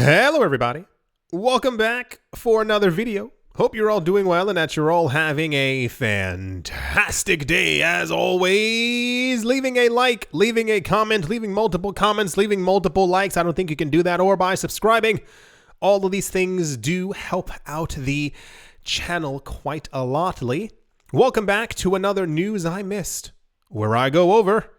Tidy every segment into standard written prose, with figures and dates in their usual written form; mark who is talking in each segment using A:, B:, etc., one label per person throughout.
A: Hello everybody, welcome back for another video. Hope you're all doing well and that you're all having a fantastic day as always. Leaving a like, leaving a comment, leaving multiple comments, leaving multiple likes. I don't think you can do that, or by subscribing. All of these things do help out the channel quite a lotly. Welcome back to another News I Missed, where I go over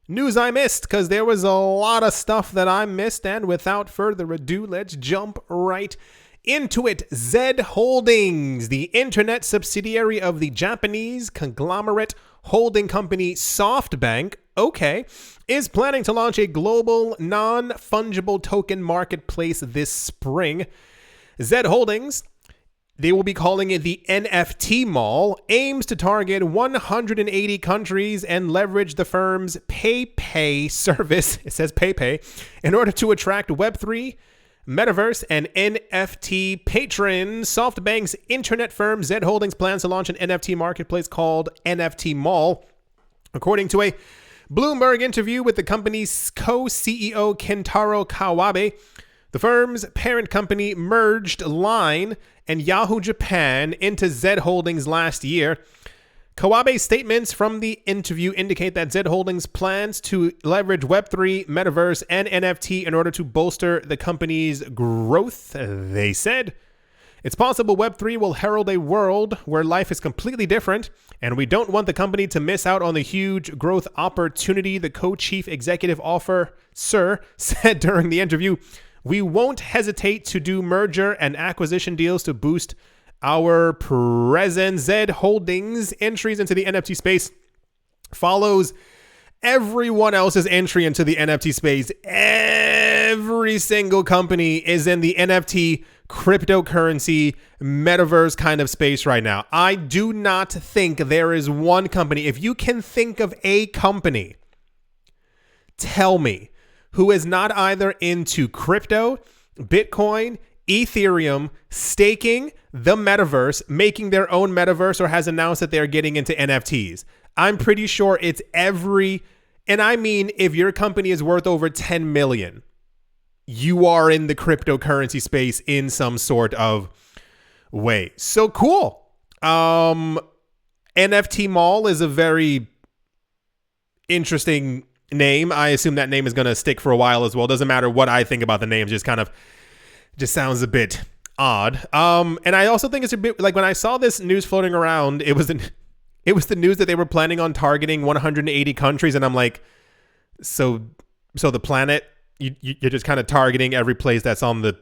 A: news I missed, because there was a lot of stuff that I missed. And without further ado, let's jump right into it. Zed Holdings, the internet subsidiary of the Japanese conglomerate holding company SoftBank, is planning to launch a global non-fungible token marketplace this spring. Zed Holdings, they will be calling it the NFT Mall, aims to target 180 countries and leverage the firm's PayPay service, it says PayPay, in order to attract Web3, Metaverse, and NFT patrons. SoftBank's internet firm Zed Holdings plans to launch an NFT marketplace called NFT Mall. According to a Bloomberg interview with the company's co-CEO Kentaro Kawabe, the firm's parent company merged Line and Yahoo Japan into Zed Holdings last year. Kawabe's statements from the interview indicate that Zed Holdings plans to leverage Web3, Metaverse, and NFT in order to bolster the company's growth. They said, "It's possible Web3 will herald a world where life is completely different, and we don't want the company to miss out on the huge growth opportunity," the co-chief executive officer said during the interview. "We won't hesitate to do merger and acquisition deals to boost our presence." Zed Holdings' entries into the NFT space follows everyone else's entry into the NFT space. Every single company is in the NFT, cryptocurrency, metaverse kind of space right now. I do not think there is one company. If you can think of a company, tell me, who is not either into crypto, Bitcoin, Ethereum, staking, the metaverse, making their own metaverse, or has announced that they're getting into NFTs. I'm pretty sure it's every, and I mean, if your company is worth over 10 million, you are in the cryptocurrency space in some sort of way. So cool. NFT Mall is a very interesting name. I assume that name is going to stick for a while as well. Doesn't matter what I think about the name, just sounds a bit odd. And I also think it's a bit like, when I saw this news floating around, it was the news that they were planning on targeting 180 countries, and I'm like, so the planet, you're just kind of targeting every place that's on the,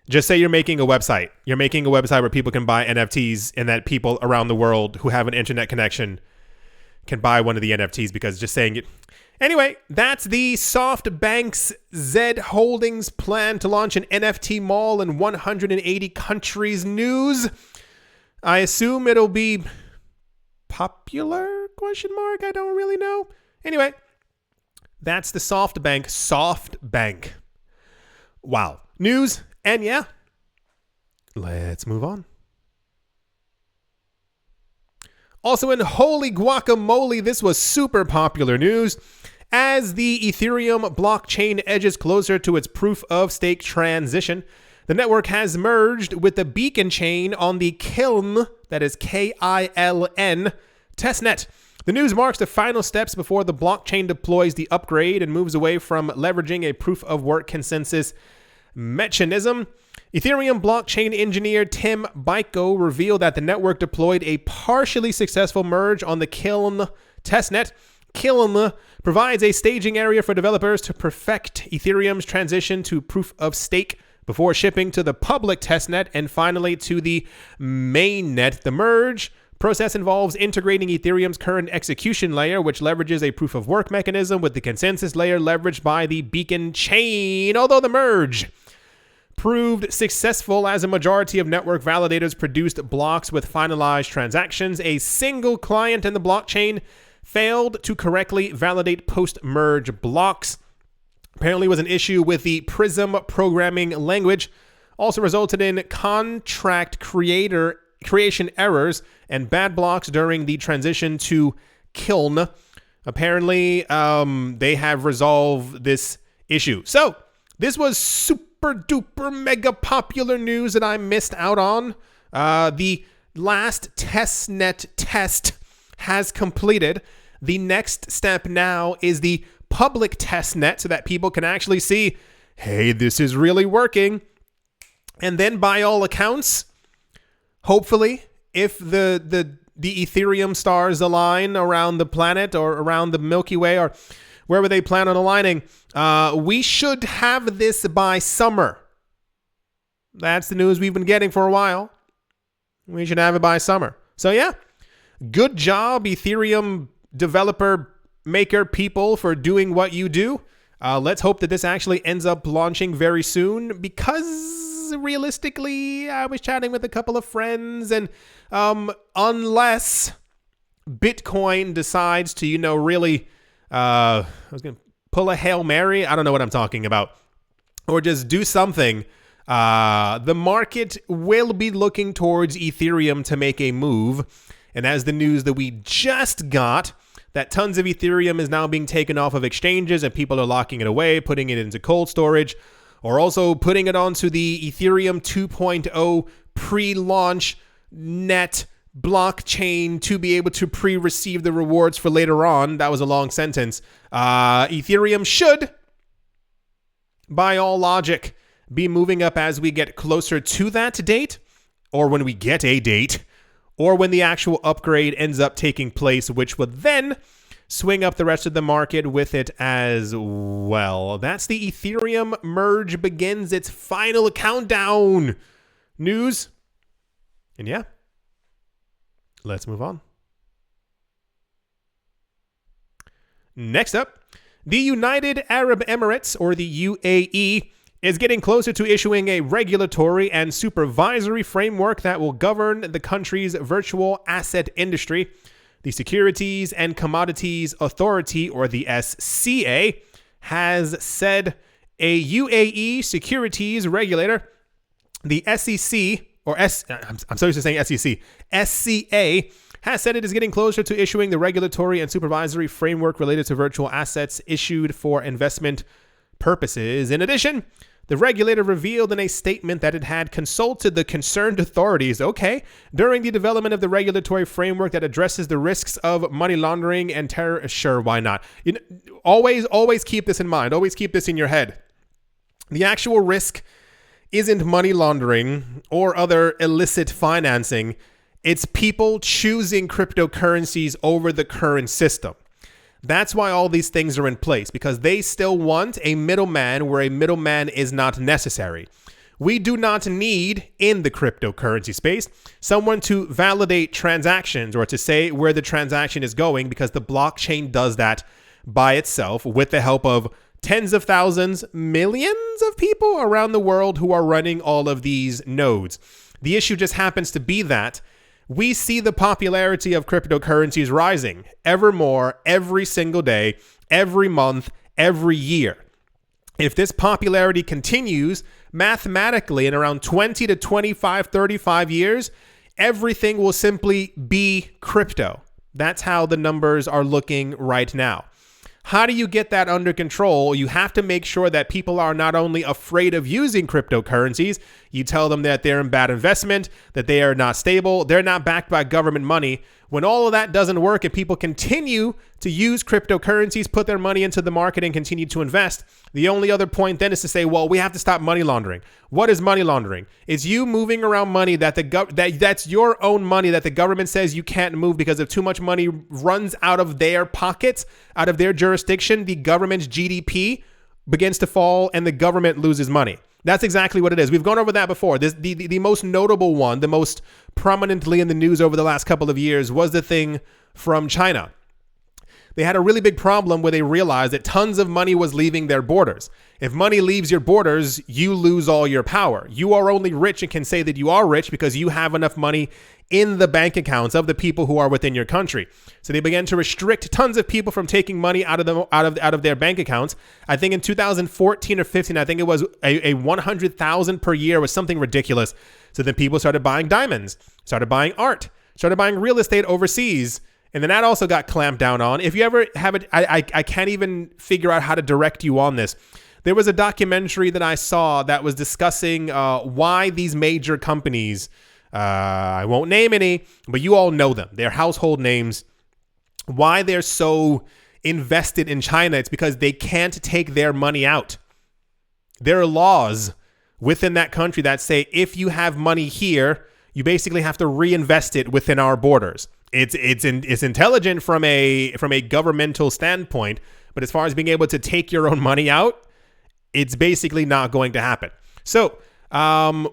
A: just say you're making a website where people can buy NFTs, and that people around the world who have an internet connection can buy one of the NFTs, because just saying it. Anyway, that's the SoftBank's Zed Holdings plan to launch an NFT mall in 180 countries news. I assume it'll be popular? ? I don't really know. Anyway, that's the SoftBank. Wow. News, and yeah, let's move on. Also in holy guacamole, this was super popular news. As the Ethereum blockchain edges closer to its proof-of-stake transition, the network has merged with the beacon chain on the Kiln, that is K-I-L-N, testnet. The news marks the final steps before the blockchain deploys the upgrade and moves away from leveraging a proof-of-work consensus mechanism. Ethereum blockchain engineer Tim Baiko revealed that the network deployed a partially successful merge on the Kiln testnet. Kiln provides a staging area for developers to perfect Ethereum's transition to proof of stake before shipping to the public testnet and finally to the mainnet. The merge process involves integrating Ethereum's current execution layer, which leverages a proof of work mechanism, with the consensus layer leveraged by the beacon chain. Although the merge proved successful as a majority of network validators produced blocks with finalized transactions, a single client in the blockchain failed to correctly validate post-merge blocks. Apparently was an issue with the Prism programming language. Also resulted in contract creation errors and bad blocks during the transition to Kiln. Apparently, they have resolved this issue. So this was super super duper mega popular news that I missed out on. The last testnet test has completed. The next step now is the public testnet so that people can actually see, hey, this is really working. And then by all accounts, hopefully, if the Ethereum stars align around the planet or around the Milky Way or wherever they plan on aligning, we should have this by summer. That's the news we've been getting for a while. We should have it by summer. So yeah, good job, Ethereum developer, maker, people, for doing what you do. Let's hope that this actually ends up launching very soon, because realistically, I was chatting with a couple of friends, and unless Bitcoin decides to, really, I was going to pull a Hail Mary. I don't know what I'm talking about. Or just do something. The market will be looking towards Ethereum to make a move. And as the news that we just got, that tons of Ethereum is now being taken off of exchanges and people are locking it away, putting it into cold storage, or also putting it onto the Ethereum 2.0 pre-launch net blockchain to be able to pre-receive the rewards for later on. That was a long sentence. Ethereum should, by all logic, be moving up as we get closer to that date, or when we get a date, or when the actual upgrade ends up taking place, which would then swing up the rest of the market with it as well. That's the Ethereum merge begins its final countdown news. And yeah, let's move on. Next up, the United Arab Emirates, or the UAE, is getting closer to issuing a regulatory and supervisory framework that will govern the country's virtual asset industry. The Securities and Commodities Authority, or the SCA, has said a UAE securities regulator, the SEC, or I'm so used to saying SEC, SCA, has said it is getting closer to issuing the regulatory and supervisory framework related to virtual assets issued for investment purposes. In addition, the regulator revealed in a statement that it had consulted the concerned authorities, during the development of the regulatory framework that addresses the risks of money laundering and terror. Sure, why not? Always keep this in mind. Always keep this in your head. The actual risk isn't money laundering or other illicit financing. It's people choosing cryptocurrencies over the current system. That's why all these things are in place, because they still want a middleman where a middleman is not necessary. We do not need, in the cryptocurrency space, someone to validate transactions or to say where the transaction is going, because the blockchain does that by itself with the help of tens of thousands, millions of people around the world who are running all of these nodes. The issue just happens to be that we see the popularity of cryptocurrencies rising ever more every single day, every month, every year. If this popularity continues, mathematically in around 20 to 25, 35 years, everything will simply be crypto. That's how the numbers are looking right now. How do you get that under control? You have to make sure that people are not only afraid of using cryptocurrencies, you tell them that they're in bad investment, that they are not stable, they're not backed by government money. When all of that doesn't work and people continue to use cryptocurrencies, put their money into the market and continue to invest, the only other point then is to say, well, we have to stop money laundering. What is money laundering? It's you moving around money that's your own money that the government says you can't move because if too much money runs out of their pockets, out of their jurisdiction, the government's GDP begins to fall and the government loses money. That's exactly what it is. We've gone over that before. The most notable one, the most prominently in the news over the last couple of years was the thing from China. They had a really big problem where they realized that tons of money was leaving their borders. If money leaves your borders, you lose all your power. You are only rich and can say that you are rich because you have enough money in the bank accounts of the people who are within your country. So they began to restrict tons of people from taking money out of their bank accounts. I think in 2014 or 15, I think it was a 100,000 per year was something ridiculous. So then people started buying diamonds, started buying art, started buying real estate overseas. And then that also got clamped down on. If you ever have it, I can't even figure out how to direct you on this. There was a documentary that I saw that was discussing why these major companies, I won't name any, but you all know them. They're household names. Why they're so invested in China. It's because they can't take their money out. There are laws within that country that say if you have money here, you basically have to reinvest it within our borders. It's intelligent from a governmental standpoint, but as far as being able to take your own money out, it's basically not going to happen. So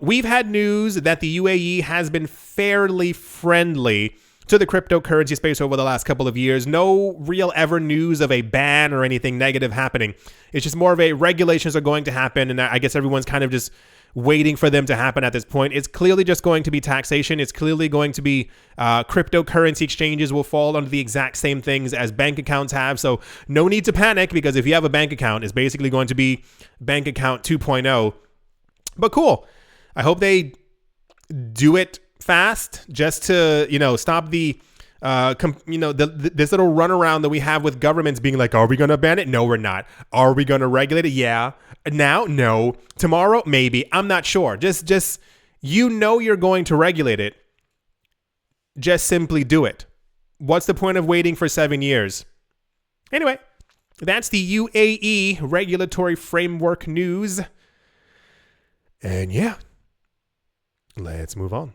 A: we've had news that the UAE has been fairly friendly to the cryptocurrency space over the last couple of years. No real ever news of a ban or anything negative happening. It's just more of a regulations are going to happen, and I guess everyone's kind of just waiting for them to happen at this point. It's clearly just going to be taxation. It's clearly going to be cryptocurrency exchanges will fall under the exact same things as bank accounts have. So no need to panic, because if you have a bank account, it's basically going to be bank account 2.0. But cool. I hope they do it fast, just to, stop the this little runaround that we have with governments being like, are we going to ban it? No, we're not. Are we going to regulate it? Yeah. Now? No. Tomorrow? Maybe. I'm not sure. Just you're going to regulate it. Just simply do it. What's the point of waiting for 7 years? Anyway, that's the UAE regulatory framework news. And yeah, let's move on.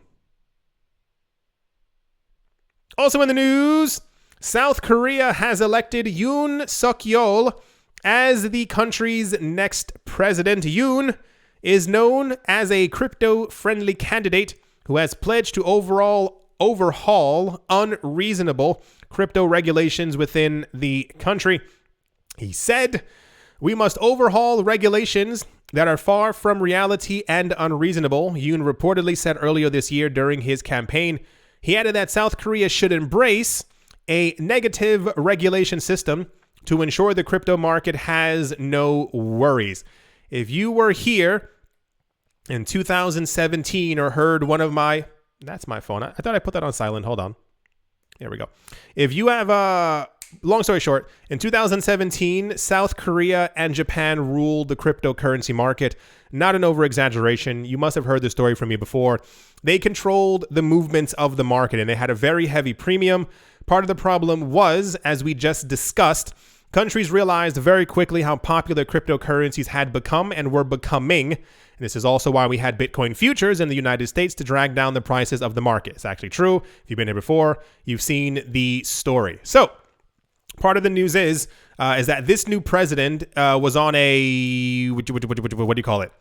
A: Also in the news, South Korea has elected Yoon Suk-yeol as the country's next president. Yoon is known as a crypto-friendly candidate who has pledged to overhaul unreasonable crypto regulations within the country. He said, "We must overhaul regulations that are far from reality and unreasonable," Yoon reportedly said earlier this year during his campaign. He added that South Korea should embrace a negative regulation system to ensure the crypto market has no worries. If you were here in 2017 or heard one of my... That's my phone. I thought I put that on silent. Hold on. There we go. If you have... long story short, in 2017, South Korea and Japan ruled the cryptocurrency market. Not an over-exaggeration. You must have heard the story from me before. They controlled the movements of the market, and they had a very heavy premium. Part of the problem was, as we just discussed, countries realized very quickly how popular cryptocurrencies had become and were becoming. And this is also why we had Bitcoin futures in the United States to drag down the prices of the market. It's actually true. If you've been here before, you've seen the story. So, part of the news is that this new president was on a, what do you call it?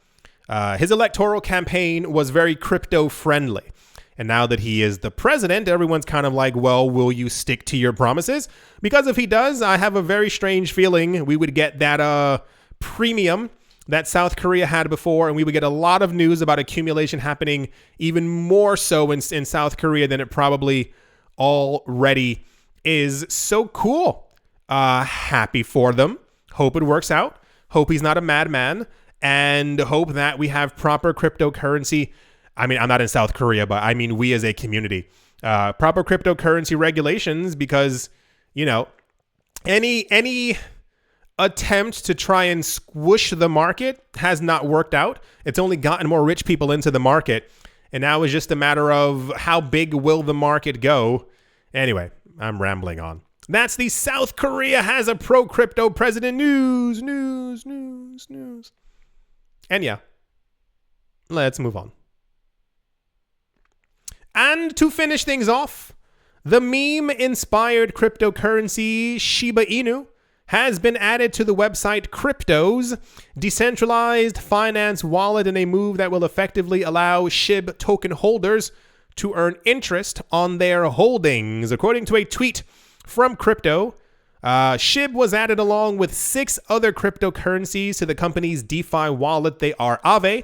A: His electoral campaign was very crypto friendly. And now that he is the president, everyone's kind of like, well, will you stick to your promises? Because if he does, I have a very strange feeling we would get that premium that South Korea had before, and we would get a lot of news about accumulation happening even more so in South Korea than it probably already is. So cool. Happy for them. Hope it works out. Hope he's not a madman, and hope that we have proper cryptocurrency. I mean, I'm not in South Korea, but I mean we as a community. Proper cryptocurrency regulations, because, any attempt to try and squish the market has not worked out. It's only gotten more rich people into the market, and now it's just a matter of how big will the market go. Anyway, I'm rambling on. That's the South Korea has a pro-crypto president news. And yeah, let's move on. And to finish things off, the meme-inspired cryptocurrency Shiba Inu has been added to the website Crypto's decentralized finance wallet in a move that will effectively allow SHIB token holders to earn interest on their holdings. According to a tweet from Crypto, SHIB was added along with 6 other cryptocurrencies to the company's DeFi wallet. They are Aave,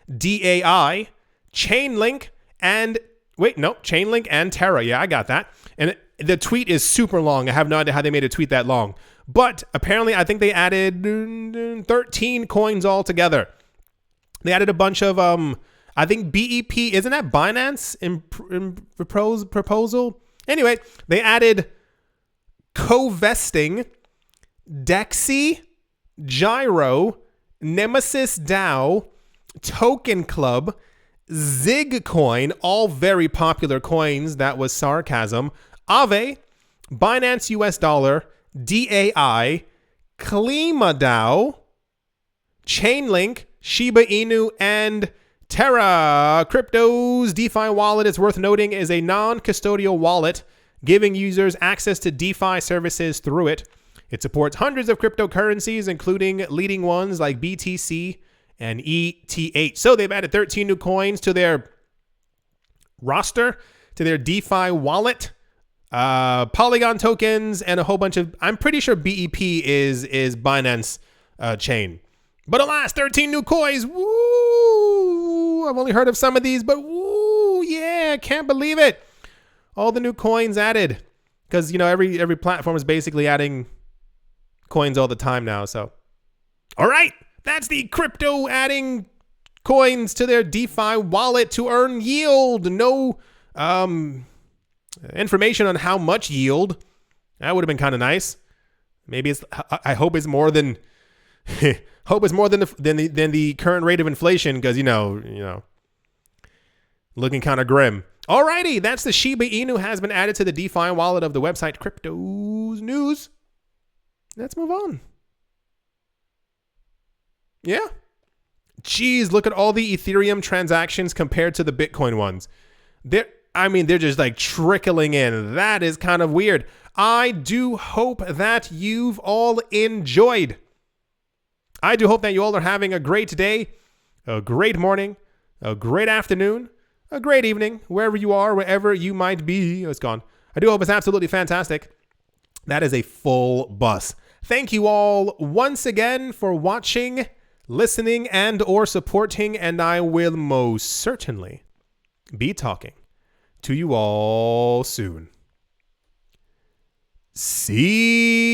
A: DAI, Chainlink, and... Chainlink and Terra. Yeah, I got that. And the tweet is super long. I have no idea how they made a tweet that long. But apparently, I think they added 13 coins altogether. They added a bunch of, I think BEP, isn't that Binance in proposal? Anyway, they added co-vesting, DEXI, Gyro, Nemesis DAO, Token Club, Zig Coin, all very popular coins. That was sarcasm. Aave, Binance US Dollar, DAI, Klima DAO, Chainlink, Shiba Inu, and Terra. Crypto's DeFi wallet, is worth noting, is a non-custodial wallet, giving users access to DeFi services through it. It supports hundreds of cryptocurrencies, including leading ones like BTC and ETH. So they've added 13 new coins to their roster, to their DeFi wallet, Polygon tokens, and a whole bunch of, I'm pretty sure BEP is Binance chain. But alas, 13 new coins. Woo! I've only heard of some of these, but woo, yeah, can't believe it. All the new coins added. Because, you know, every platform is basically adding coins all the time now. So, all right, that's the crypto adding coins to their DeFi wallet to earn yield. No information on how much yield. That would have been kind of nice. Maybe it's, I hope it's more than hope it's more than the current rate of inflation, because you know looking kind of grim. Alrighty, that's the Shiba Inu has been added to the DeFi wallet of the website Crypto's News. Let's move on. Yeah. Jeez, look at all the Ethereum transactions compared to the Bitcoin ones. They're just like trickling in. That is kind of weird. I do hope that you've all enjoyed. I do hope that you all are having a great day, a great morning, a great afternoon, a great evening, wherever you are, wherever you might be. Oh, it's gone. I do hope it's absolutely fantastic. That is a full bus. Thank you all once again for watching, listening, and or supporting, and I will most certainly be talking to you all soon. See